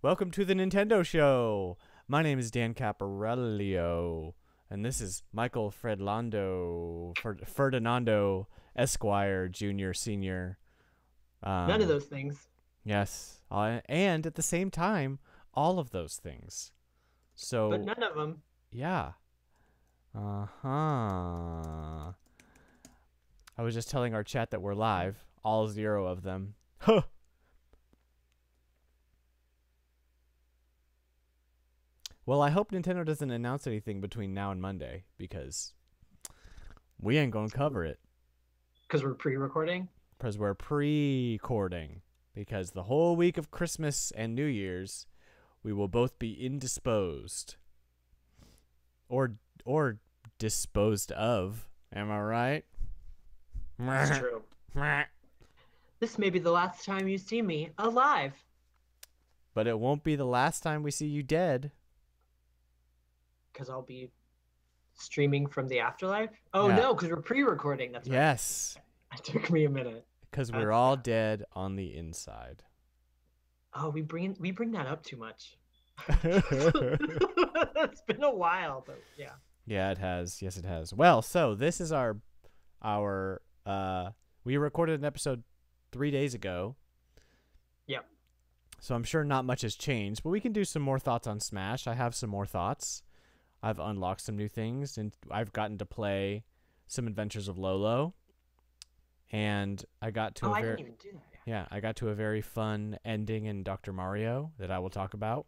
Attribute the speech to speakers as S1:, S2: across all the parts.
S1: Welcome to the Nintendo Show. My name is Dan Caparello, and this is Michael Ferdinando Esquire Jr. Senior.
S2: None of those things,
S1: Yes, and at the same time, all of those things.
S2: but
S1: So
S2: none of them.
S1: yeah, I was just telling our chat that we're live, all zero of them. Huh. Well, I hope Nintendo doesn't announce anything between now and Monday because we ain't gonna cover it
S2: Because we're pre-recording.
S1: because we're pre-recording. Because the whole week of Christmas and New Year's, we will both be indisposed, or disposed of. Am I right?
S2: It's true. This may be the last time you see me alive.
S1: But it won't be the last time we see you dead.
S2: Because I'll be streaming from the afterlife. Oh
S1: Yeah.
S2: no, because we're pre-recording. That's right.
S1: Yes,
S2: It took me a minute.
S1: because we're
S2: That's
S1: all
S2: bad.
S1: dead on the inside.
S2: Oh, we bring that up too much. It's been a while, but yeah.
S1: Yeah, it has. Yes, it has. Well, so this is our we recorded an episode 3 days ago.
S2: Yep.
S1: So I'm sure not much has changed, but we can do some more thoughts on Smash. I have some more thoughts. I've unlocked some new things and I've gotten to play some Adventures of Lolo. And I got to
S2: Oh,
S1: a
S2: I
S1: very
S2: didn't even do that yet.
S1: yeah, I got to a very fun ending in Dr. Mario that I will talk about.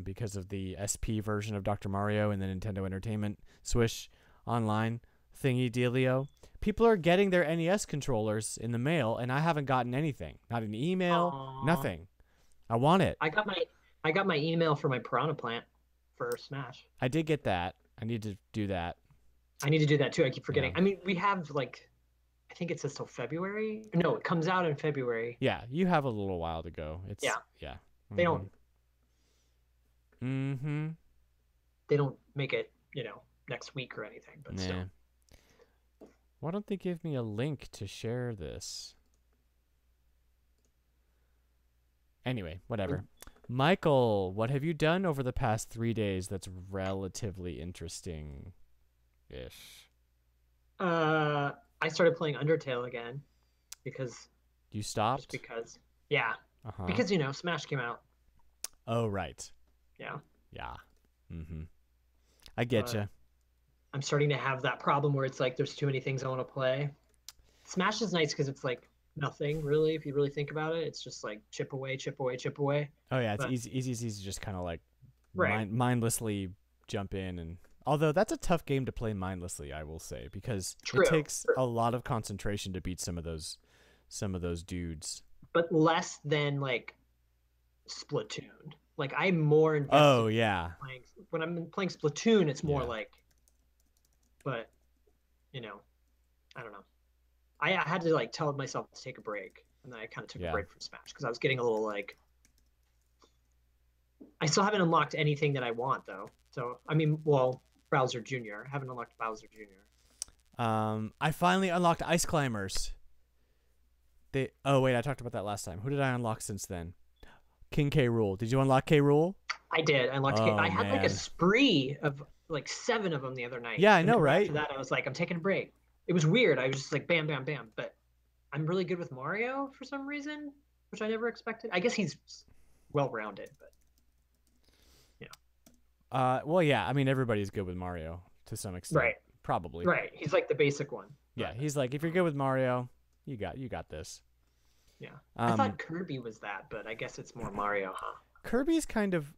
S1: Because of the SP version of Dr. Mario and the Nintendo Entertainment Swish Online thingy dealio. People are getting their NES controllers in the mail, and I haven't gotten anything. Not an email,
S2: Aw.
S1: nothing. I want it.
S2: I got my email for my Piranha Plant for Smash.
S1: I did get that. I need to do that.
S2: I need to do that too. I keep
S1: Yeah.
S2: forgetting. I mean, we have like, I think it says till February. No, it comes out in February.
S1: Yeah, you have a little while to go. It's
S2: Yeah,
S1: yeah.
S2: they don't
S1: Mm-hmm.
S2: they don't make it, next week or anything, but still.
S1: Nah. Why don't they give me a link to share this? Anyway, whatever. Michael, what have you done over the past 3 days that's relatively interesting ish?
S2: I started playing Undertale again because
S1: You
S2: just
S1: stopped?
S2: because. Yeah,
S1: Uh-huh.
S2: because Smash came out.
S1: Oh, right.
S2: Yeah,
S1: Yeah. Mm-hmm. I get
S2: but
S1: you.
S2: I'm starting to have that problem where it's like there's too many things I want to play. Smash is nice because it's like nothing really. If you really think about it, it's just like chip away, chip away, chip away.
S1: Oh, yeah, it's
S2: But
S1: easy to just kind of like
S2: right,
S1: mindlessly jump in. And although that's a tough game to play mindlessly, I will say, because it
S2: true,
S1: takes
S2: true.
S1: a lot of concentration to beat some of those dudes.
S2: But less than like Splatoon. Like I'm more
S1: Oh,
S2: invested
S1: yeah.
S2: playing when I'm playing Splatoon. It's more
S1: Yeah.
S2: like, but you know, I don't know. I had to like tell myself to take a break, and then I kind of took a
S1: Yeah.
S2: break from Smash because I was getting a little like. I still haven't unlocked anything that I want though. So I mean, well, Bowser Jr. I haven't unlocked Bowser Jr.
S1: I finally unlocked Ice Climbers. Oh wait, I talked about that last time. Who did I unlock since then? King K. Rool. Did you unlock K. Rool?
S2: I did. I unlocked.
S1: Oh
S2: I had like a
S1: man.
S2: spree of like 7 of them the other night,
S1: Yeah, I
S2: and
S1: know,
S2: then
S1: right?
S2: after that, I was like, I'm taking a break. It was weird. I was just like, bam, bam, bam. But I'm really good with Mario for some reason, which I never expected. I guess he's well-rounded, but yeah.
S1: Well, yeah. I mean, everybody's good with Mario to some extent.
S2: Right,
S1: Probably.
S2: right. He's like the basic one.
S1: Yeah.
S2: But
S1: He's like, if you're good with Mario, you got this.
S2: yeah, I
S1: Um,
S2: thought Kirby was that, but I guess it's more Mario, huh?
S1: Kirby's kind of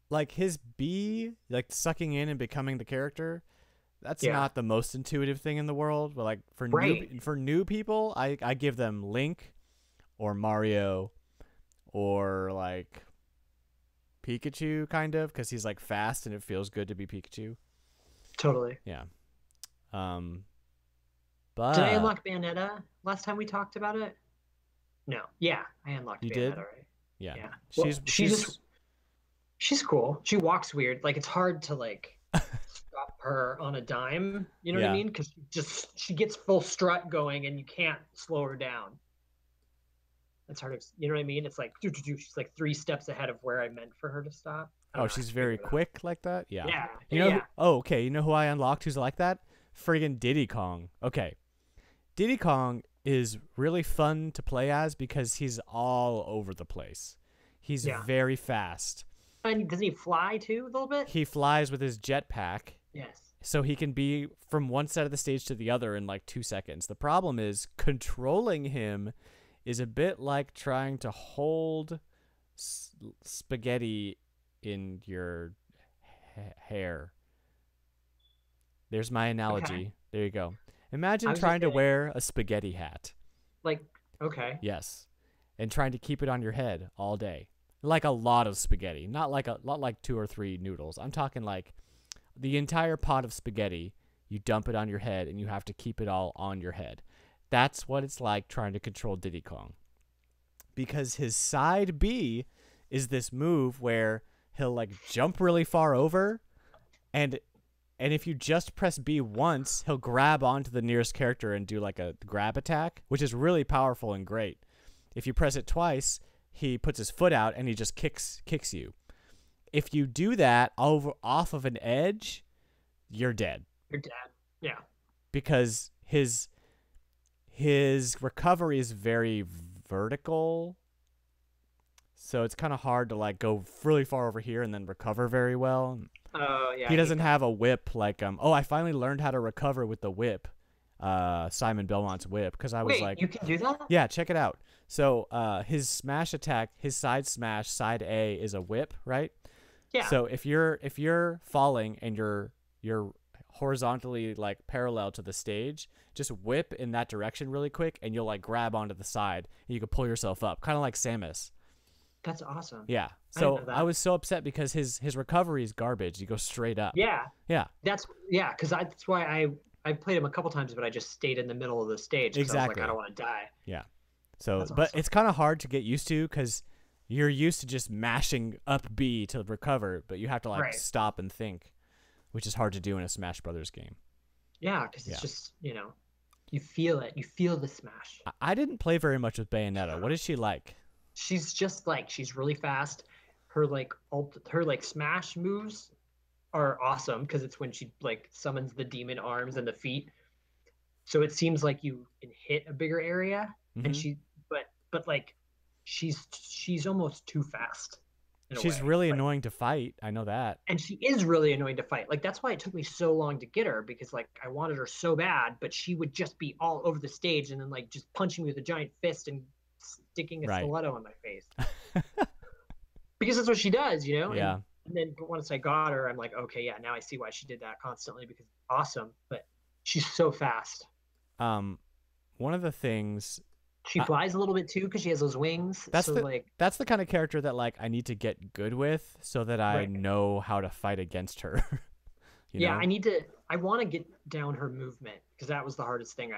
S1: like his bee, like sucking in and becoming the character. That's
S2: Yeah,
S1: not the most intuitive thing in the world. But like
S2: right.
S1: for new people, I give them Link or Mario or like Pikachu kind of because he's like fast and it feels good to be Pikachu.
S2: Totally.
S1: Yeah. Um.
S2: Did I
S1: But
S2: unlock Bayonetta last time we talked about it? No. Yeah, I unlocked
S1: you
S2: Bayonetta,
S1: did.
S2: right?
S1: Yeah.
S2: Yeah. Well,
S1: She's
S2: she
S1: she's
S2: just she's cool. She walks weird. Like it's hard to like stop her on a dime. You know what I
S1: yeah.
S2: mean? Because she gets full strut going, and you can't slow her down. It's hard to, you know what I mean? It's like she's like 3 steps ahead of where I meant for her to stop. I
S1: Oh,
S2: don't know. I
S1: she's
S2: have to figure
S1: very
S2: it out.
S1: quick like that. Yeah.
S2: Yeah,
S1: You know?
S2: yeah.
S1: Oh, okay. You know who I unlocked who's like that? Friggin' Diddy Kong. Okay. Diddy Kong is really fun to play as because he's all over the place. He's
S2: Yeah.
S1: very fast.
S2: And doesn't he fly too a little bit?
S1: He flies with his jetpack,
S2: Yes.
S1: so he can be from one side of the stage to the other in like 2 seconds. The problem is controlling him is a bit like trying to hold spaghetti in your hair. There's my analogy.
S2: Okay.
S1: There you go.
S2: I
S1: Imagine
S2: was just
S1: trying to
S2: saying,
S1: wear a spaghetti hat.
S2: like, okay.
S1: Yes. And trying to keep it on your head all day. Like a lot of spaghetti, not like 2 or 3 noodles. I'm talking like the entire pot of spaghetti. You dump it on your head and you have to keep it all on your head. That's what it's like trying to control Diddy Kong. Because his side B is this move where he'll like jump really far over and if you just press B once, he'll grab onto the nearest character and do like a grab attack, which is really powerful and great. If you press it twice, he puts his foot out and he just kicks you. If you do that off of an edge, you're dead.
S2: Your dad. Yeah.
S1: Because his recovery is very vertical. So it's kind of hard to like go really far over here and then recover very well.
S2: Oh, yeah.
S1: He doesn't have a whip like I finally learned how to recover with the whip. Simon Belmont's whip, because I was
S2: Wait,
S1: like,
S2: you can do that?
S1: yeah, check it out. So his smash attack, his side smash, side A is a whip, right?
S2: Yeah.
S1: So if you're falling and you're horizontally like parallel to the stage, just whip in that direction really quick and you'll like grab onto the side and you can pull yourself up, kind of like Samus.
S2: That's awesome.
S1: Yeah.
S2: I didn't
S1: So
S2: know that.
S1: I was so upset because his recovery is garbage. You go straight up.
S2: Yeah.
S1: Yeah.
S2: Because that's why I played him a couple times, but I just stayed in the middle of the stage. 'Cause I was
S1: Exactly.
S2: like, I don't want to die.
S1: Yeah. So,
S2: That's
S1: but
S2: awesome.
S1: it's kind of hard to get used to because you're used to just mashing up B to recover, but you have to like
S2: Right.
S1: stop and think, which is hard to do in a Smash Brothers game.
S2: Yeah, because
S1: Yeah.
S2: it's just, you feel it. You feel the smash.
S1: I didn't play very much with Bayonetta. What is she like?
S2: She's just like, she's really fast. Her like smash moves are awesome because it's when she like summons the demon arms and the feet. So it seems like you can hit a bigger area, and
S1: Mhm.
S2: but like she's almost too fast. In a
S1: She's
S2: way.
S1: really
S2: Like,
S1: annoying to fight. I know that.
S2: and she is really annoying to fight. Like that's why it took me so long to get her, because like I wanted her so bad, but she would just be all over the stage and then like just punching me with a giant fist and sticking a
S1: Right.
S2: stiletto in my face. Because that's what she does,
S1: Yeah.
S2: And then once I got her, I'm like, okay, yeah, now I see why she did that constantly, because it's awesome. But she's so fast.
S1: One of the things
S2: She flies a little bit too because she has those wings.
S1: That's
S2: so
S1: the-
S2: like,
S1: that's the kind of character that like I need to get good with so that I
S2: Right.
S1: know how to fight against her. you
S2: yeah,
S1: know?
S2: I want to get down her movement, because that was the hardest thing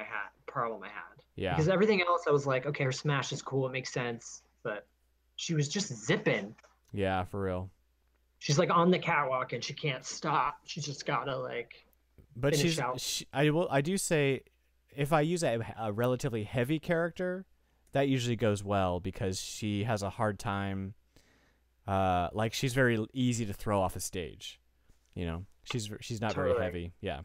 S2: problem I had.
S1: Yeah.
S2: Because everything else, I was like, okay, her smash is cool, it makes sense, but she was just zipping.
S1: Yeah, for real.
S2: She's like on the catwalk and she can't stop. She's just gotta like,
S1: But
S2: finish out.
S1: I do say if I use a relatively heavy character, that usually goes well because she has a hard time like she's very easy to throw off a stage. She's not very
S2: Totally.
S1: heavy. Yeah.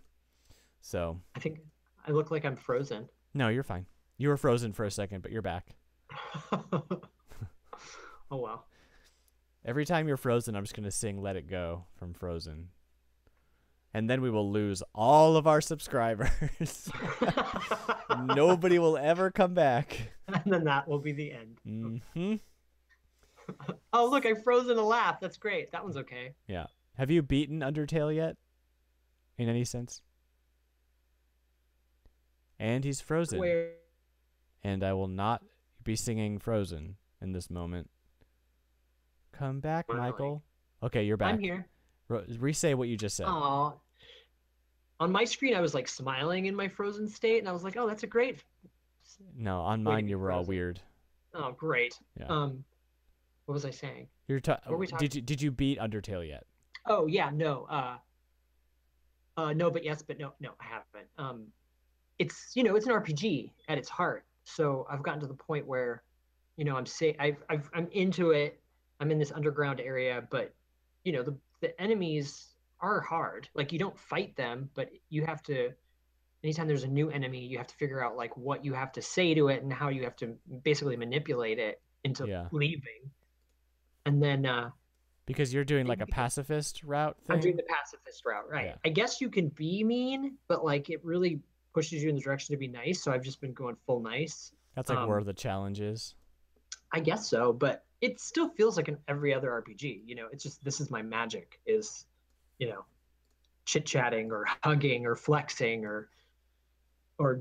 S1: So,
S2: I think I look like I'm frozen.
S1: no, you're fine. You were frozen for a second, but you're back.
S2: Oh well.
S1: Every time you're frozen, I'm just going to sing Let It Go from Frozen. And then we will lose all of our subscribers. Nobody will ever come back.
S2: And then that will be the end.
S1: Mm-hmm.
S2: Oh look, I froze in a laugh. That's great. That one's okay.
S1: Yeah. Have you beaten Undertale yet? In any sense? And he's frozen.
S2: Where
S1: And I will not be singing Frozen in this moment. Come back,
S2: Finally.
S1: Michael. Okay, you're back.
S2: I'm here.
S1: Re-say what you just said.
S2: Oh. On my screen, I was like smiling in my frozen state, and I was like, "Oh, that's a great."
S1: No, on
S2: Way to
S1: mine
S2: be
S1: you were all
S2: frozen.
S1: weird.
S2: Oh, great.
S1: Yeah.
S2: What was I saying?
S1: What
S2: were we talking-
S1: did you beat Undertale yet?
S2: Oh yeah, no. No, but yes, but no, I haven't. It's it's an RPG at its heart. So I've gotten to the point where I'm say I'm into it. I'm in this underground area, but the enemies are hard. Like you don't fight them, but you have to. Anytime there's a new enemy, you have to figure out like what you have to say to it and how you have to basically manipulate it into
S1: Yeah.
S2: leaving. And then
S1: Because you're doing like a pacifist route
S2: I'm doing
S1: thing.
S2: the pacifist route, right?
S1: Yeah.
S2: I guess you can be mean, but like it really pushes you in the direction to be nice. So I've just been going full nice.
S1: That's like where
S2: Um,
S1: the challenge is.
S2: I guess so, but it still feels like an every other RPG. It's just this is my magic is, you know, chit chatting or hugging or flexing or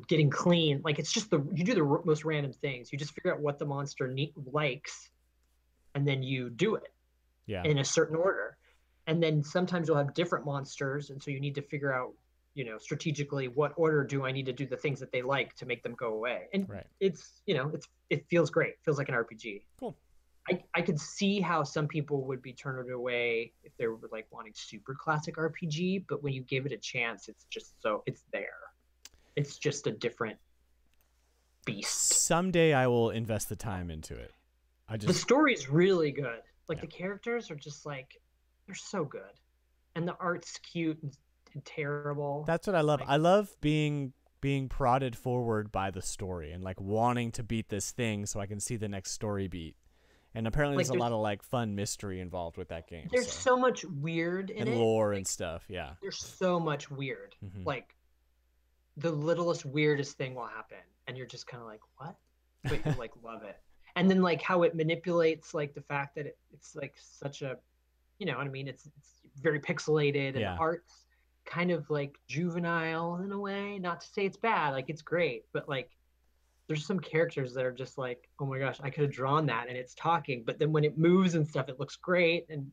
S2: getting clean. Like it's just you do the most random things. You just figure out what the monster likes, and then you do it
S1: Yeah.
S2: in a certain order. And then sometimes you'll have different monsters, and so you need to figure out, strategically what order do I need to do the things that they like to make them go away. And
S1: Right.
S2: it feels great. It feels like an RPG.
S1: Cool.
S2: I could see how some people would be turned away if they were like wanting super classic RPG, but when you give it a chance, it's there. It's just a different beast.
S1: Someday I will invest the time into it.
S2: The story's really good. Like
S1: Yeah.
S2: the characters are just like they're so good. And the art's cute and terrible.
S1: That's what I love.
S2: Like,
S1: I love being prodded forward by the story and like wanting to beat this thing so I can see the next story beat. And apparently
S2: like
S1: there's a lot of like fun mystery involved with that game.
S2: there's so much weird in
S1: and
S2: it.
S1: lore and stuff. Yeah.
S2: There's so much weird.
S1: Hmm.
S2: Like the littlest weirdest thing will happen and you're just kind of like, what? But you like love it. And then like how it manipulates like the fact that it's like such a, you know what I mean? It's very pixelated and
S1: Yeah.
S2: the art's kind of like juvenile in a way. Not to say it's bad, like it's great, but like there's some characters that are just like, oh my gosh, I could have drawn that and it's talking, but then when it moves and stuff, it looks great, and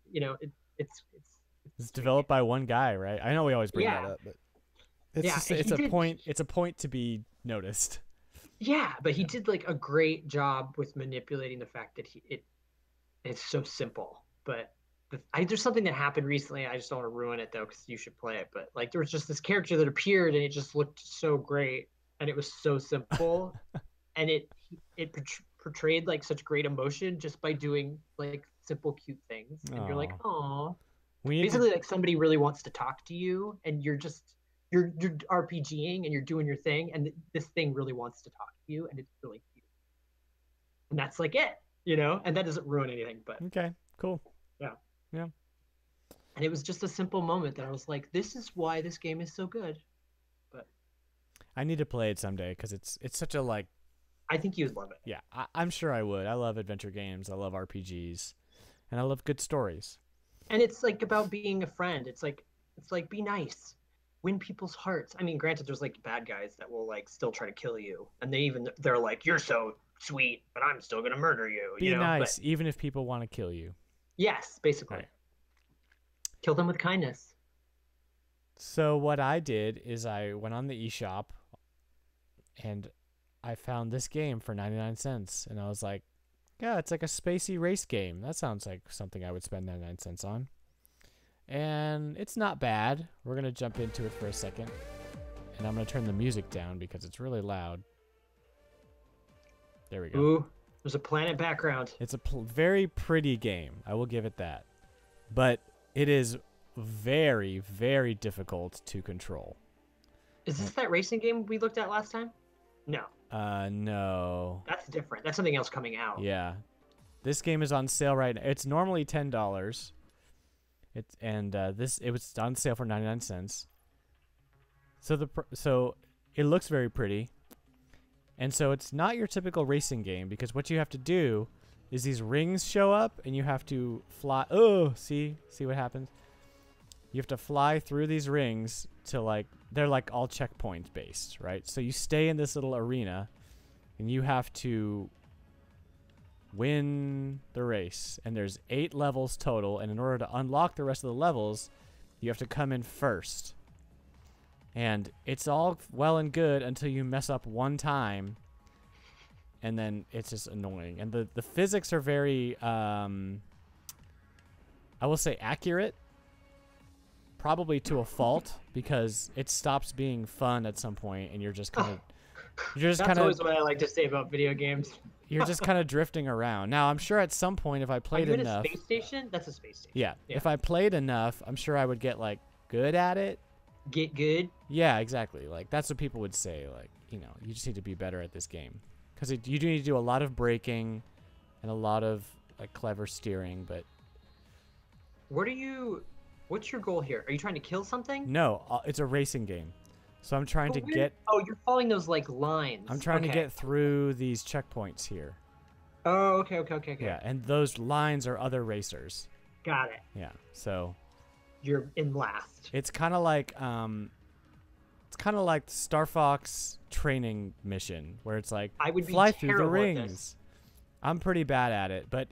S1: It's developed by one guy, right? I know we always bring
S2: yeah,
S1: that up, but it's
S2: yeah,
S1: just,
S2: he
S1: it's a
S2: did,
S1: point. It's a point to be noticed.
S2: yeah, but he
S1: Yeah.
S2: did like a great job with manipulating the fact that it's so simple, but there's something that happened recently. I just don't want to ruin it though, because you should play it. But like, there was just this character that appeared, and it just looked so great, and it was so simple, and it portrayed like such great emotion just by doing like simple, cute things, and you're like,
S1: Oh,
S2: oh,
S1: we need to.
S2: basically like somebody really wants to talk to you, and you're RPGing and you're doing your thing, and this thing really wants to talk to you, and it's really cute, and that's like it. And that doesn't ruin anything, but
S1: Okay, cool.
S2: yeah.
S1: Yeah.
S2: And it was just a simple moment that I was like, this is why this game is so good. But
S1: I need to play it someday because it's such a like.
S2: I think you'd love it.
S1: Yeah, I'm sure I would. I love adventure games. I love RPGs, and I love good stories.
S2: And it's like about being a friend. It's like be nice. Win people's hearts. I mean, granted, there's like bad guys that will like still try to kill you. And they're like, you're so sweet, but I'm still gonna murder you,
S1: Be nice,
S2: But
S1: even if people want to kill you.
S2: yes, basically.
S1: Right.
S2: Kill them with kindness.
S1: So what I did is I went on the eShop and I found this game for 99 cents, and I was like, yeah, it's like a spacey race game. That sounds like something I would spend 99 cents on. And it's not bad. We're going to jump into it for a second. And I'm going to turn the music down because it's really loud. There we go.
S2: Ooh, there's a planet background.
S1: It's a very pretty game. I will give it that. But it is very, very difficult to control.
S2: Is this that racing game we looked at last time? No,
S1: No.
S2: that's different. That's something else coming out.
S1: Yeah. This game is on sale right now. It's normally $10. It was on sale for 99 cents. So it looks very pretty. And so it's not your typical racing game because what you have to do is these rings show up and you have to fly. Oh, see what happens? You have to fly through these rings to like they're like all checkpoint based, right? So you stay in this little arena and you have to win the race, and there's 8 levels total, and in order to unlock the rest of the levels you have to come in first, and it's all well and good until you mess up one time, and then it's just annoying. And the physics are very I will say accurate, probably to a fault, because it stops being fun at some point and you're just kind of
S2: That's always what I like to say about video games.
S1: you're just kind of drifting around. Now, I'm sure at some point if I
S2: Are
S1: played
S2: you in
S1: enough,
S2: a space station? That's a space station.
S1: yeah,
S2: Yeah.
S1: if I played enough, I'm sure I would get like good at it.
S2: Get good.
S1: Yeah, exactly. Like that's what people would say. Like, you just need to be better at this game because you do need to do a lot of braking and a lot of like clever steering. But
S2: What's your goal here? Are you trying to kill something?
S1: no, it's a racing game, so I'm trying to get.
S2: Oh, you're following those like lines.
S1: I'm trying to
S2: Okay.
S1: get through these checkpoints here.
S2: Oh, okay.
S1: Yeah, and those lines are other racers.
S2: Got it.
S1: Yeah, so
S2: You're in last.
S1: it's kind of like the Star Fox training mission where it's like
S2: I would be
S1: fly through the
S2: terrible at this.
S1: rings. I'm pretty bad at it, but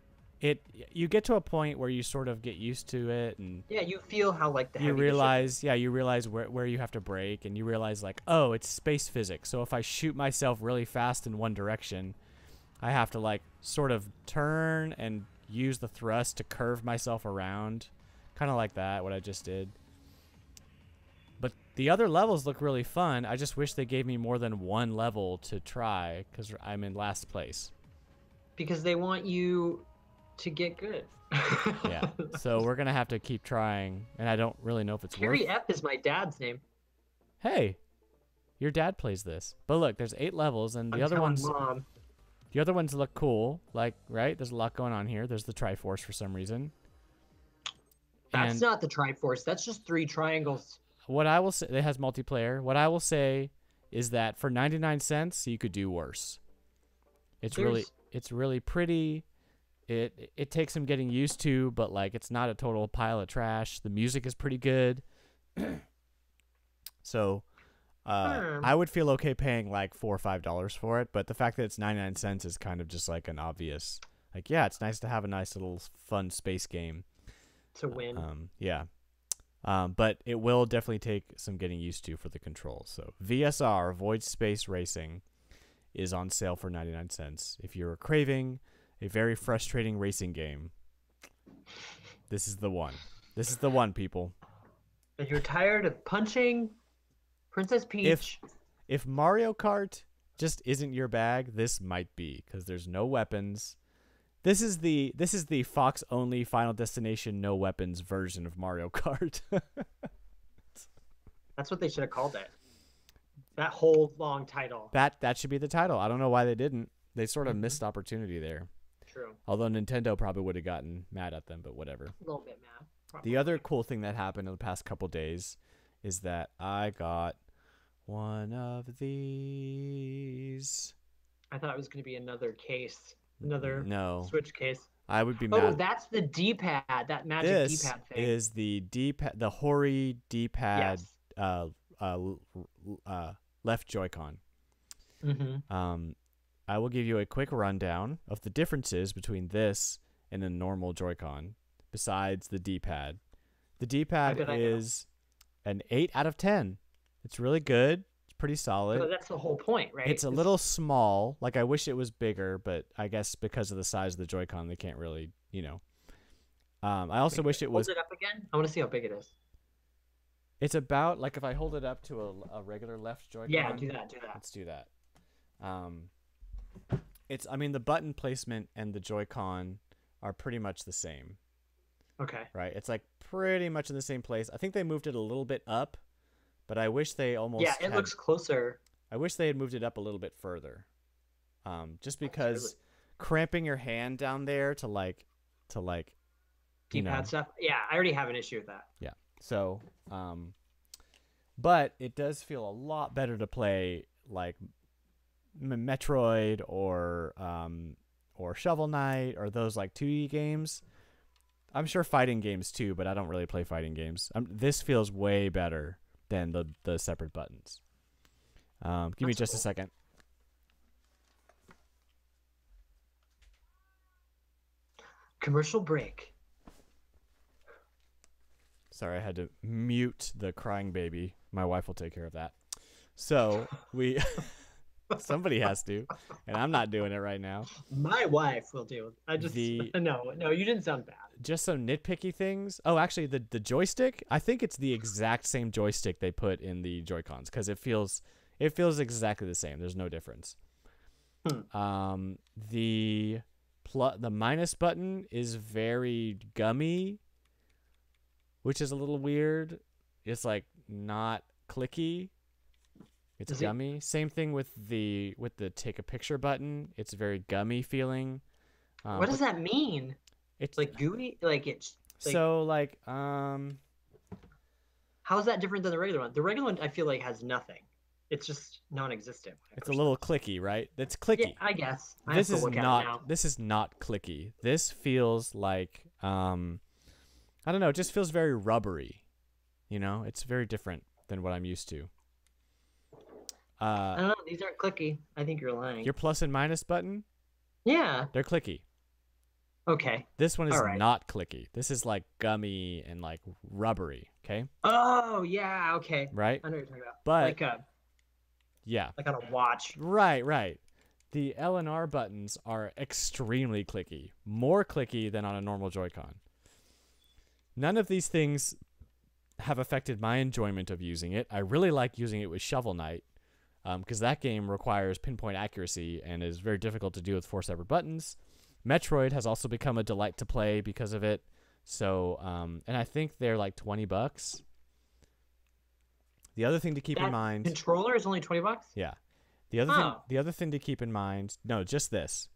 S1: you get to a point where you sort of get used to it, and
S2: Yeah, you feel how like the
S1: you
S2: heavy
S1: realize where you have to brake, and you realize like, oh, it's space physics. So if I shoot myself really fast in one direction, I have to like sort of turn and use the thrust to curve myself around, kind of like that, what I just did. But the other levels look really fun. I just wish they gave me more than one level to try because I'm in last place.
S2: because they want you to get good.
S1: Yeah, so we're gonna have to keep trying, and I don't really know if it's
S2: Carrie
S1: worth.
S2: F is my dad's name.
S1: Hey, your dad plays this, but look, there's 8 levels, and the
S2: I'm
S1: other
S2: telling
S1: ones,
S2: Mom.
S1: the other ones look cool. Like, right? There's a lot going on here. There's the Triforce for some reason.
S2: That's
S1: And
S2: not the Triforce. That's just 3 triangles.
S1: what I will say, it has multiplayer. What I will say is that for 99 cents, you could do worse. It's really pretty. It takes some getting used to, but like it's not a total pile of trash. The music is pretty good. So I would feel okay paying like $4 or $5 for it, but the fact that it's 99 cents is kind of just like an obvious, like, yeah, it's nice to have a nice little fun space game
S2: to win.
S1: Yeah. But it will definitely take some getting used to for the controls. So VSR, Void Space Racing, is on sale for 99 cents. If you're craving a very frustrating racing game, this is the one. This is the one, people.
S2: And you're tired of punching Princess Peach.
S1: If Mario Kart just isn't your bag, this might be, because there's no weapons. This is the Fox only Final Destination no weapons version of Mario Kart.
S2: That's what they should have called it. That whole long title.
S1: That should be the title. I don't know why they didn't. They sort of missed opportunity there.
S2: True.
S1: Although Nintendo probably would have gotten mad at them, but whatever.
S2: A little bit mad. Probably.
S1: The other cool thing that happened in the past couple days is that I got one of these.
S2: I thought it was going to be another case. Another
S1: No.
S2: Switch case.
S1: I would be
S2: Oh,
S1: mad.
S2: that's the D-pad. That magic
S1: This
S2: D-pad thing.
S1: is the D-pad, the Hori D-pad,
S2: Yes.
S1: left Joy-Con.
S2: Mm-hmm.
S1: I will give you a quick rundown of the differences between this and a normal Joy-Con, besides the D-pad. The D-pad is an 8 out of 10. It's really good. It's pretty solid.
S2: So that's the whole point, right?
S1: It's a little small. Like, I wish it was bigger, but I guess because of the size of the Joy-Con, they can't really, I also wish it was...
S2: Hold it up again. I want to see how big it is.
S1: It's about, like, if I hold it up to a regular left Joy-Con.
S2: Yeah, do that.
S1: Let's do that. The button placement and the Joy-Con are pretty much the same.
S2: Okay.
S1: Right? It's, like, pretty much in the same place. I think they moved it a little bit up, but I wish they almost
S2: it looks closer.
S1: I wish they had moved it up a little bit further. Just because cramping your hand down there to
S2: D-pad stuff. Yeah, I already have an issue with that.
S1: Yeah. So, but it does feel a lot better to play like Metroid or Shovel Knight or those like 2D games. I'm sure fighting games too, but I don't really play fighting games. This feels way better than the separate buttons. Give me just a second.
S2: Commercial break.
S1: Sorry, I had to mute the crying baby. My wife will take care of that. So we, somebody has to, and I'm not doing it right now.
S2: My wife will do. No, you didn't sound bad.
S1: Just some nitpicky things. Oh, actually, the joystick. I think it's the exact same joystick they put in the Joy-Cons because it feels exactly the same. There's no difference.
S2: Hmm.
S1: The the minus button is very gummy, which is a little weird. It's like not clicky. It's
S2: Is it?
S1: gummy. Same thing with the take a picture button. It's very gummy feeling.
S2: What does
S1: But
S2: that mean?
S1: it's
S2: Like gooey? Like it's like
S1: so like
S2: how is that different than the regular one? The regular one I feel like has nothing. It's just non-existent when I
S1: it's a
S2: push
S1: little
S2: this.
S1: clicky, right? It's
S2: Yeah,
S1: clicky.
S2: I guess. I have
S1: This
S2: to
S1: is
S2: look at it now.
S1: not clicky. This feels like I don't know, it just feels very rubbery. You know, it's very different than what I'm used to.
S2: I don't know. These aren't clicky. I think you're lying.
S1: Your plus and minus button,
S2: Yeah.
S1: they're clicky.
S2: Okay.
S1: This one is
S2: All right.
S1: not clicky. This is like gummy and like rubbery, okay?
S2: Oh yeah. Okay.
S1: Right?
S2: I know what you're talking about.
S1: But
S2: Like
S1: yeah.
S2: on a watch.
S1: Right. The L and R buttons are extremely clicky. More clicky than on a normal Joy-Con. None of these things have affected my enjoyment of using it. I really like using it with Shovel Knight because that game requires pinpoint accuracy and is very difficult to do with 4 separate buttons. Metroid has also become a delight to play because of it. So, and I think they're like $20. The other thing to keep in
S2: That
S1: mind,
S2: controller is only $20.
S1: yeah.
S2: Oh.
S1: The other thing to keep in mind, no, just this.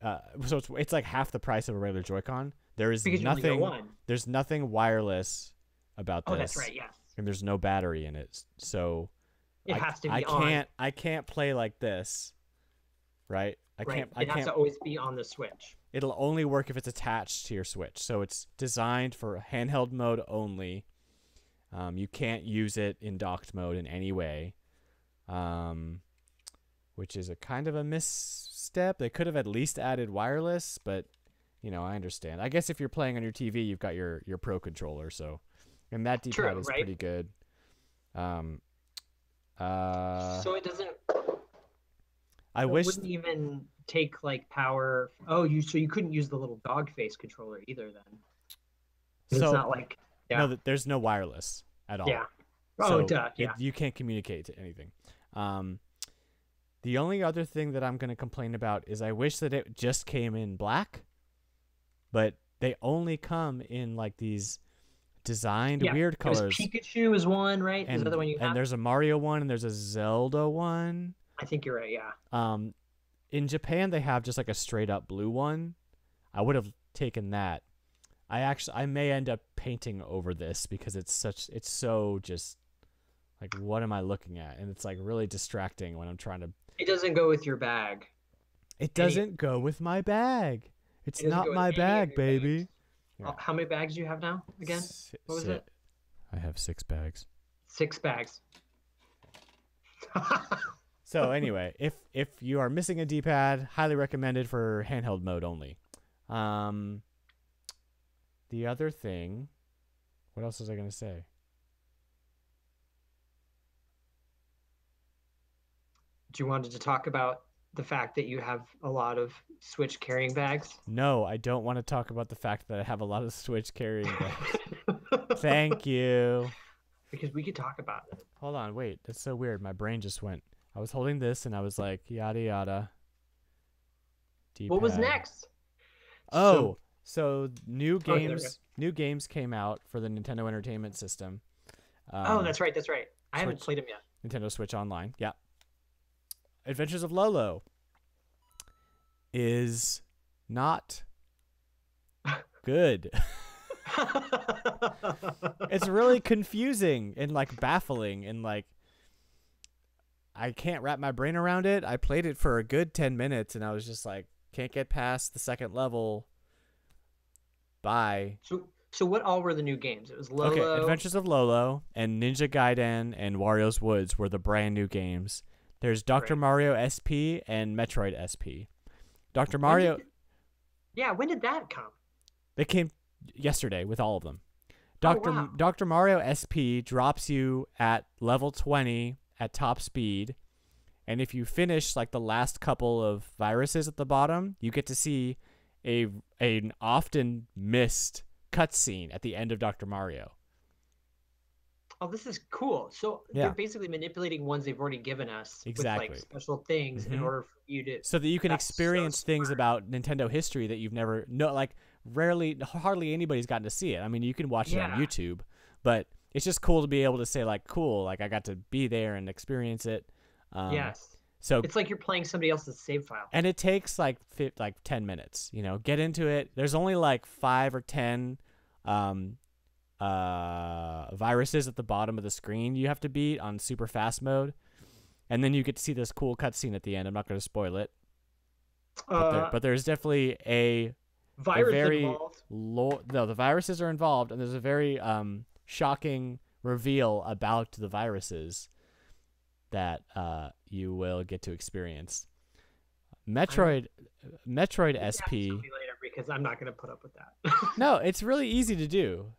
S1: So it's like half the price of a regular Joy-Con. There is
S2: Because you only get
S1: nothing.
S2: one.
S1: There's nothing wireless about this.
S2: Oh, that's right. Yes.
S1: And there's no battery in it, so
S2: It has to be
S1: I
S2: on.
S1: can't play like this, right?
S2: Right.
S1: I
S2: It has
S1: can't.
S2: to always be on the Switch.
S1: It'll only work if it's attached to your Switch. So it's designed for handheld mode only. You can't use it in docked mode in any way, which is a kind of a misstep. They could have at least added wireless, but you know, I understand. I guess if you're playing on your TV, you've got your Pro controller, so and that D-pad
S2: True,
S1: is
S2: right?
S1: pretty good.
S2: So it doesn't.
S1: I
S2: It
S1: wish
S2: wouldn't even take like power. Oh, you couldn't use the little dog face controller either then. 'Cause
S1: so.
S2: it's not like
S1: No, there's no wireless at all.
S2: yeah. Oh,
S1: So
S2: duh. Yeah.
S1: you can't communicate to anything. The only other thing that I'm going to complain about is I wish that it just came in black, but they only come in like these designed
S2: Yeah,
S1: weird
S2: it was
S1: colors.
S2: Pikachu is one, right? Is that the one you have?
S1: And there's a Mario one and there's a Zelda one.
S2: I think you're right. Yeah.
S1: In Japan they have just like a straight up blue one. I would have taken that. I may end up painting over this because it's so just like what am I looking at? And it's like really distracting when I'm trying to.
S2: It doesn't go with your bag.
S1: It doesn't go with my bag. It's
S2: It doesn't
S1: not
S2: go with
S1: my
S2: any of
S1: bag,
S2: your
S1: baby.
S2: bags.
S1: Yeah.
S2: How many bags do you have now again? What was it?
S1: I have 6 bags.
S2: 6 bags.
S1: So anyway, if you are missing a D-pad, highly recommended for handheld mode only. The other thing, what else was I going to say?
S2: Do you wanted to talk about the fact that you have a lot of Switch carrying bags?
S1: No, I don't want to talk about the fact that I have a lot of Switch carrying bags. Thank you.
S2: Because we could talk about it.
S1: Hold on, wait. That's so weird. My brain just went. I was holding this and I was like, yada yada. D-pad.
S2: What was next?
S1: Oh, so new
S2: there we go.
S1: new games came out for the Nintendo Entertainment System.
S2: Oh, that's right. That's right. I haven't
S1: Switch.
S2: played them yet.
S1: Nintendo Switch Online. Yeah. Adventures of Lolo is not good. It's really confusing and like baffling and like I can't wrap my brain around it. I played it for a good 10 minutes and I was just like can't get past the second level. Bye.
S2: So what all were the new games? It was Lolo.
S1: Okay, Adventures of Lolo and Ninja Gaiden and Wario's Woods were the brand new games. There's Dr.
S2: Right.
S1: Mario SP and Metroid SP. Dr. Mario,
S2: When did that come?
S1: they came yesterday with all of them.
S2: Wow.
S1: Dr. Mario SP drops you at level 20 at top speed. And if you finish like the last couple of viruses at the bottom, you get to see an often missed cutscene at the end of Dr. Mario.
S2: Oh, this is cool. So they're
S1: Yeah,
S2: basically manipulating ones they've already given us with like
S1: exactly.
S2: special things in
S1: Hmm.
S2: order for you to.
S1: So that you can
S2: That's so
S1: experience things
S2: smart.
S1: about Nintendo history that you've never no like rarely hardly anybody's gotten to see it. I mean, you can watch it on
S2: Yeah.
S1: YouTube, but it's just cool to be able to say like, cool, like I got to be there and experience it. Um,
S2: Yes.
S1: so
S2: It's like you're playing somebody else's save file.
S1: and it takes like 10 minutes. Get into it. There's only like 5 or 10 um, viruses at the bottom of the screen you have to beat on super fast mode, and then you get to see this cool cutscene at the end. I'm not going to spoil it,
S2: Uh,
S1: but there's definitely a
S2: virus
S1: very
S2: involved.
S1: no, the viruses are involved, and there's a very shocking reveal about the viruses that you will get to experience.
S2: I'm
S1: Metroid Metroid
S2: You have to
S1: SP.
S2: tell me later because I'm not gonna put up with that.
S1: No, it's really easy to do.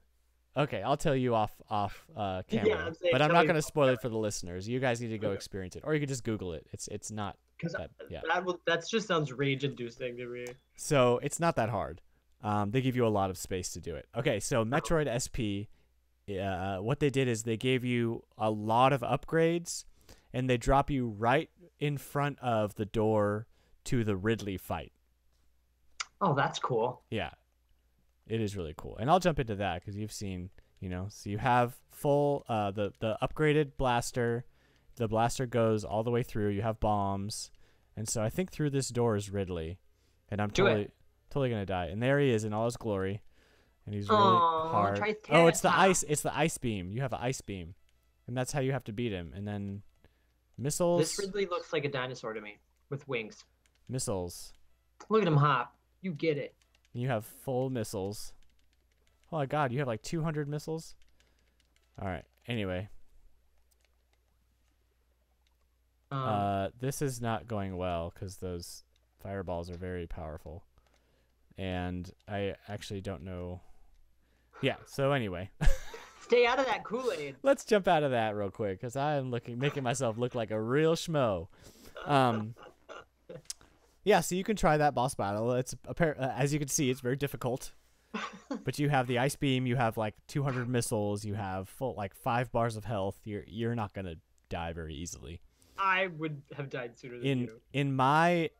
S1: Okay, I'll tell you off
S2: Yeah,
S1: camera,
S2: I'm saying
S1: but I'm
S2: tell
S1: not
S2: me
S1: going to spoil it for the listeners. You guys need to go
S2: okay.
S1: experience it, or you could just Google it. It's not
S2: Because
S1: that yeah.
S2: that just sounds rage inducing to me.
S1: So it's not that hard. They give you a lot of space to do it. Okay, so
S2: Oh,
S1: Metroid SP, what they did is they gave you a lot of upgrades, and they drop you right in front of the door to the Ridley fight.
S2: oh, that's cool.
S1: Yeah, it is really cool, and I'll jump into that because you've seen, so you have full the upgraded blaster. The blaster goes all the way through. You have bombs, and so I think through this door is Ridley, and I'm
S2: Do it.
S1: totally gonna die. And there he is in all his glory, and he's really
S2: Oh,
S1: hard. Oh, it's the
S2: Triceratops.
S1: ice. It's the ice beam. You have an ice beam, and that's how you have to beat him. And then
S2: This
S1: missiles,
S2: Ridley looks like a dinosaur to me with wings.
S1: missiles.
S2: Look at him hop. You get it.
S1: You have full missiles. Oh my god, you have like 200 missiles. All right. Anyway, this is not going well because those fireballs are very powerful, and I actually don't know. Yeah. So anyway,
S2: Stay out of that Kool-Aid.
S1: let's jump out of that real quick because I am making myself look like a real schmo. Um. Yeah. So you can try that boss battle. It's as you can see, it's very difficult. But you have the ice beam. You have like 200 missiles. You have full like 5 bars of health. You're not gonna die very easily.
S2: I would have died sooner than
S1: in
S2: you.
S1: in my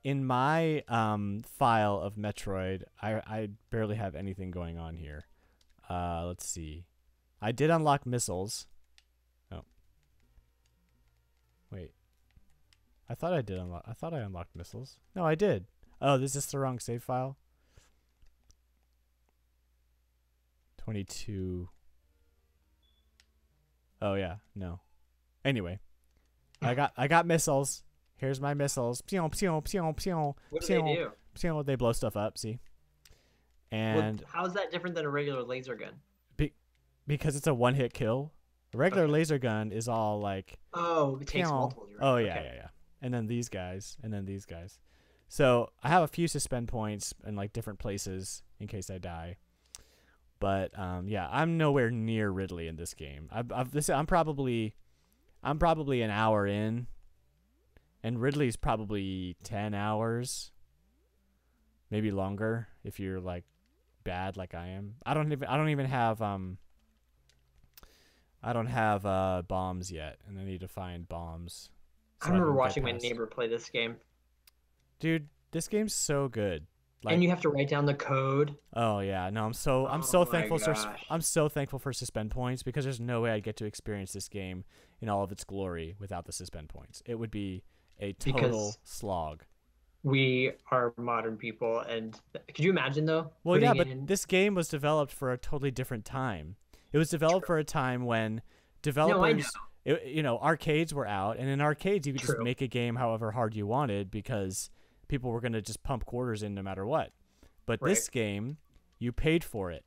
S1: file of Metroid, I barely have anything going on here. Let's see. I did unlock missiles. Oh. Wait. I thought I unlocked missiles. No, I did. Oh, this is the wrong save file. 22. Oh yeah, no. Anyway, I got missiles. Here's my missiles. Pew pew pew pew
S2: What do they
S1: pew
S2: do?
S1: pew. They blow stuff up. See, and
S2: How's that different than a regular laser gun?
S1: because it's a one-hit kill, a regular
S2: Okay.
S1: laser gun is all like
S2: Oh, it takes
S1: pew.
S2: multiple. You're right.
S1: Oh yeah,
S2: Okay.
S1: yeah, yeah. And then these guys, and then these guys. So I have a few suspend points in like different places in case I die. But yeah, I'm nowhere near Ridley in this game. I'm probably an hour in, and Ridley's probably 10 hours, maybe longer if you're like bad like I am. I don't even have bombs yet, and I need to find bombs.
S2: I
S1: So
S2: remember
S1: can get
S2: watching my
S1: past.
S2: neighbor play this game.
S1: Dude, this game's so good. Like,
S2: And you have to write down the code.
S1: oh yeah, no, I'm so
S2: Oh my
S1: thankful
S2: gosh.
S1: I'm so thankful for suspend points because there's no way I'd get to experience this game in all of its glory without the suspend points. It would be a total
S2: Because
S1: slog.
S2: we are modern people, and could you imagine though?
S1: Well, yeah,
S2: putting
S1: but
S2: in...
S1: this game was developed for a totally different time. It was developed for a time when
S2: No, I know.
S1: developers, arcades were out, and in arcades you could just
S2: True.
S1: make a game however hard you wanted because people were going to just pump quarters in no matter what. But
S2: Right.
S1: this game, you paid for it.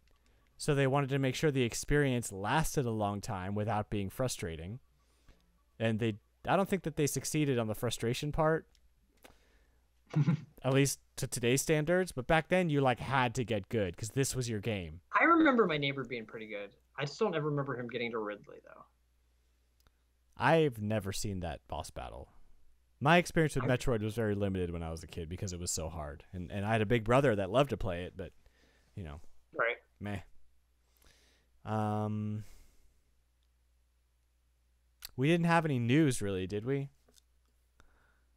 S1: So they wanted to make sure the experience lasted a long time without being frustrating. And I don't think that they succeeded on the frustration part, at least to today's standards. But back then, you like had to get good because this was your game.
S2: I remember my neighbor being pretty good. I just don't ever remember him getting to Ridley though.
S1: I've never seen that boss battle. My experience with
S2: I-
S1: Metroid was very limited when I was a kid because it was so hard. And I had a big brother that loved to play it, but,
S2: Right.
S1: meh. Um, We didn't have any news, really, did we?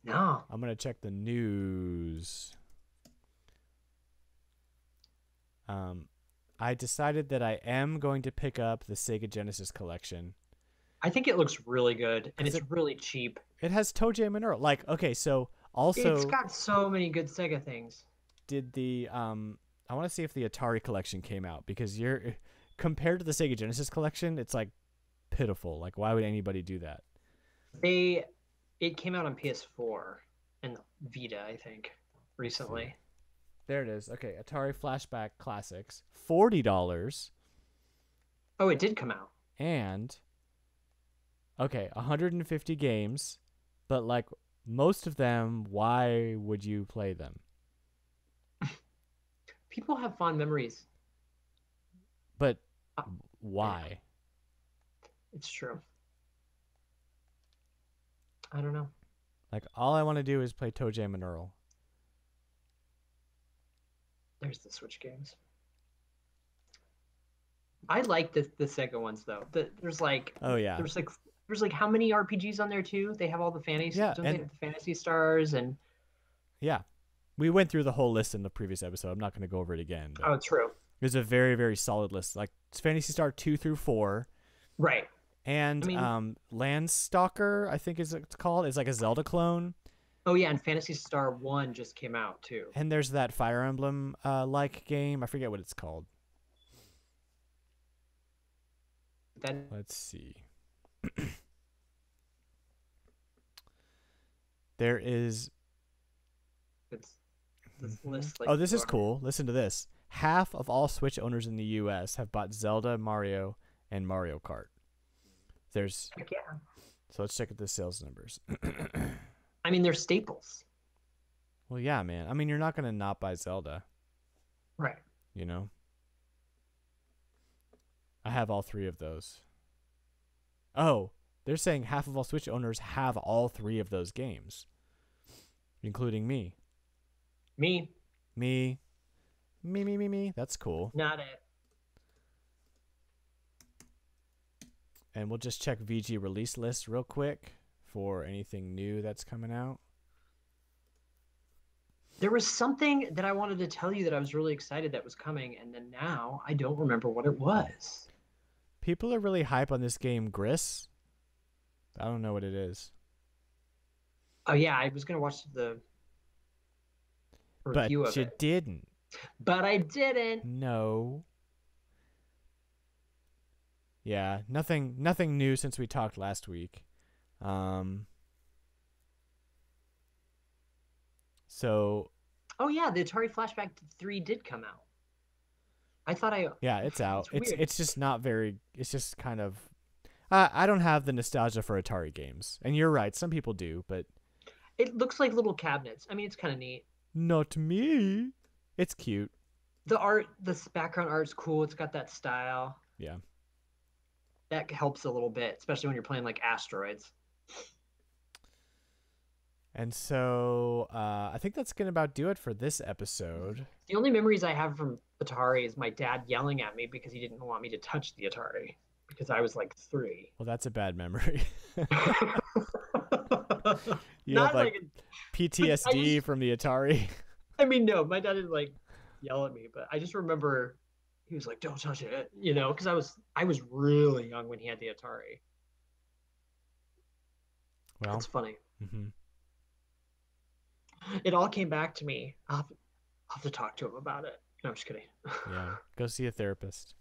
S2: No.
S1: I'm going to check the news. I decided that I am going to pick up the Sega Genesis collection.
S2: I think it looks really good, and it's really cheap.
S1: It has ToeJam and Earl. Like, okay, so also...
S2: It's got so many good Sega things.
S1: Did the... I want to see if the Atari collection came out, because you're... Compared to the Sega Genesis collection, it's, like, pitiful. Like, why would anybody do that?
S2: It came out on PS4 and Vita, I think, recently.
S1: There it is. Okay, Atari Flashback Classics, $40.
S2: Oh, it did come out.
S1: And, okay, 150 games, but, like, most of them, why would you play them?
S2: People have fond memories.
S1: But why?
S2: It's true. I don't know.
S1: Like, all I want to do is play ToeJam and Earl.
S2: There's the Switch games. I like the Sega ones though. There's like
S1: Oh yeah.
S2: There's like how many RPGs on there too? They have all the fantasy.
S1: Yeah,
S2: don't they have the Phantasy Stars and
S1: yeah. We went through the whole list in the previous episode. I'm not going to go over it again.
S2: Oh, true.
S1: It's a very, very solid list. Like it's Phantasy Star 2 through 4.
S2: Right.
S1: And Landstalker, I think is it's called. It's like a Zelda clone.
S2: Oh yeah, and Phantasy Star 1 just came out too.
S1: And there's that Fire Emblem like game. I forget what it's called. Let's see. There is
S2: this list. Like,
S1: oh, this is cool. Listen to this. Half of all Switch owners in the U.S. have bought Zelda, Mario, and Mario Kart. There's
S2: Heck yeah.
S1: So let's check out the sales numbers.
S2: I mean, they're staples.
S1: Well, yeah, man. I mean, you're not gonna not buy Zelda,
S2: right?
S1: You know. I have all 3 of those. Oh, they're saying half of all Switch owners have all 3 of those games, including me.
S2: Me.
S1: That's cool.
S2: Not it.
S1: And we'll just check VG release list real quick for anything new that's coming out.
S2: There was something that I wanted to tell you that I was really excited that was coming, and then now I don't remember what it was.
S1: People are really hype on this game, Gris. I don't know what it is.
S2: Oh yeah, I was gonna watch the review of it.
S1: But you didn't.
S2: But I didn't.
S1: No. Yeah, nothing new since we talked last week. So.
S2: Oh yeah, the Atari Flashback 3 did come out. I thought
S1: Yeah, it's out.
S2: It's weird.
S1: It's just not very. It's just kind of. I don't have the nostalgia for Atari games, and you're right. Some people do, but.
S2: It looks like little cabinets. I mean, it's kind of neat.
S1: Not me. It's cute.
S2: The art, the background art's cool. It's got that style.
S1: Yeah.
S2: That helps a little bit, especially when you're playing like Asteroids.
S1: And so I think that's gonna about do it for this episode.
S2: The only memories I have from Atari is my dad yelling at me because he didn't want me to touch the Atari because I was like 3.
S1: Well, that's a bad memory. You
S2: Not
S1: have like PTSD from the Atari.
S2: I mean, no, my dad didn't like yell at me, but I just remember he was like, "Don't touch it," you know, because I was really young when he had the Atari.
S1: Well,
S2: that's funny.
S1: Mm-hmm.
S2: It all came back to me. I'll have to talk to him about it. No, I'm just kidding.
S1: Yeah, go see a therapist.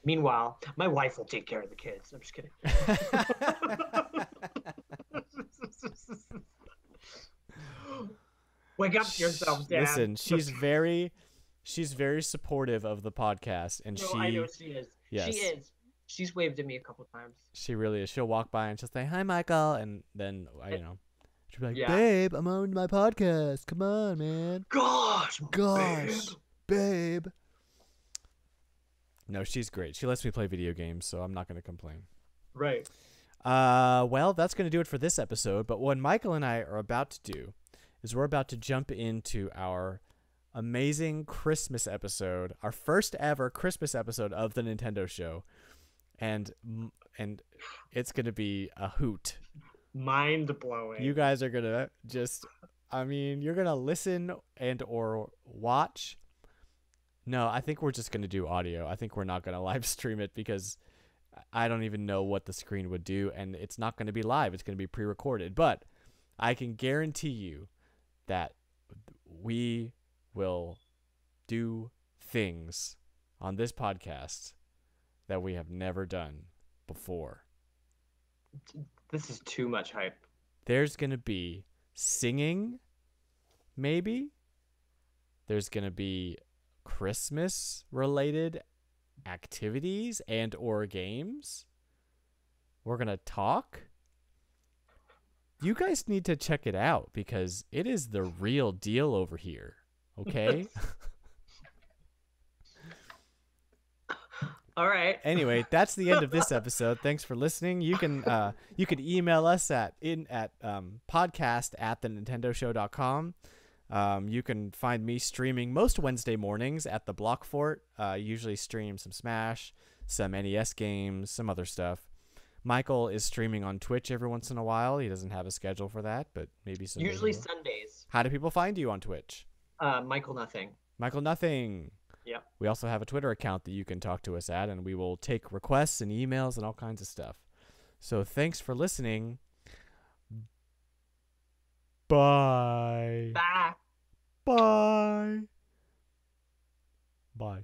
S2: Meanwhile, my wife will take care of the kids. I'm just kidding. Wake up to yourself, Dad.
S1: Listen, she's very supportive of the podcast, and
S2: I know she is.
S1: Yes.
S2: She is. She's waved at me a couple times.
S1: She really is. She'll walk by and she'll say, "Hi, Michael," and then she'll be like, "Babe, I'm on my podcast. Come on, man."
S2: Gosh,
S1: babe. No, she's great. She lets me play video games, so I'm not going to complain.
S2: Right.
S1: Well, that's going to do it for this episode. But what Michael and I are about to do is we're about to jump into our amazing Christmas episode, our first ever Christmas episode of the Nintendo Show. and it's gonna be a hoot.
S2: Mind blowing.
S1: You guys are gonna you're gonna listen and or watch. No, I think we're just gonna do audio. I think we're not gonna live stream it because I don't even know what the screen would do, and it's not gonna be live. It's gonna be pre-recorded. But I can guarantee you that we will do things on this podcast that we have never done before.
S2: This is too much hype.
S1: There's going to be singing, maybe. There's going to be Christmas-related activities and or games. We're going to talk. You guys need to check it out because it is the real deal over here, okay?
S2: All right.
S1: Anyway, that's the end of this episode. Thanks for listening. You can email us at podcast@thenintendoshow.com. You can find me streaming most Wednesday mornings at the Block Fort. Usually stream some Smash, some NES games, some other stuff. Michael is streaming on Twitch every once in a while. He doesn't have a schedule for that, but maybe some.
S2: Usually Sundays.
S1: How do people find you on Twitch?
S2: Michael Nothing.
S1: Michael Nothing.
S2: Yep.
S1: We also have a Twitter account that you can talk to us at, and we will take requests and emails and all kinds of stuff. So thanks for listening. Bye.
S2: Bye.
S1: Bye. Bye.